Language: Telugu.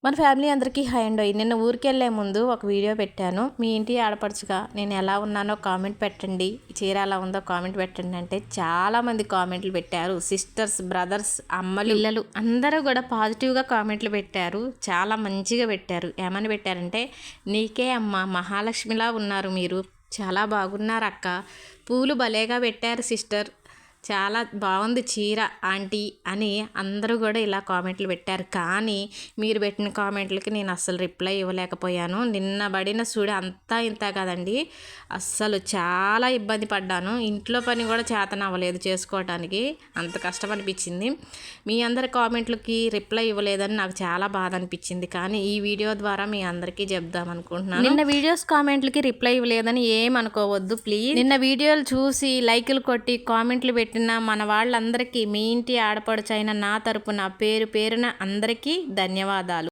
మన ఫ్యామిలీ అందరికీ హాయ్ అండి. నిన్న ఊరికెళ్ళే ముందు ఒక వీడియో పెట్టాను. మీ ఇంటి ఆడపడుచుగా నేను ఎలా ఉన్నానో కామెంట్ పెట్టండి, చీర ఎలా ఉందో కామెంట్ పెట్టండి అంటే చాలామంది కామెంట్లు పెట్టారు. సిస్టర్స్, బ్రదర్స్, అమ్మలు, పిల్లలు అందరూ కూడా పాజిటివ్గా కామెంట్లు పెట్టారు. చాలా మంచిగా పెట్టారు. ఏమని పెట్టారంటే, నీకే అమ్మ మహాలక్ష్మిలా ఉన్నారు, మీరు చాలా బాగున్నారు అక్క, పూలు భలేగా పెట్టారు సిస్టర్, చాలా బాగుంది చీర ఆంటీ అని అందరూ కూడా ఇలా కామెంట్లు పెట్టారు. కానీ మీరు పెట్టిన కామెంట్లకి నేను అస్సలు రిప్లై ఇవ్వలేకపోయాను. నిన్న పడిన సూడి అంతా ఇంత కదండి, అస్సలు చాలా ఇబ్బంది పడ్డాను. ఇంట్లో పని కూడా చేతన అవ్వలేదు చేసుకోవటానికి, అంత కష్టం అనిపించింది. మీ అందరి కామెంట్లకి రిప్లై ఇవ్వలేదని నాకు చాలా బాధ అనిపించింది. కానీ ఈ వీడియో ద్వారా మీ అందరికీ చెప్దాం అనుకుంటున్నాను. నిన్న వీడియోస్ కామెంట్లకి రిప్లై ఇవ్వలేదని ఏమనుకోవద్దు ప్లీజ్. నిన్న వీడియోలు చూసి లైకులు కొట్టి కామెంట్లు పెట్టిన మన వాళ్ళందరికీ, మీ ఇంటి ఆడపడుచైన నా తరపున పేరు పేరున అందరికీ ధన్యవాదాలు.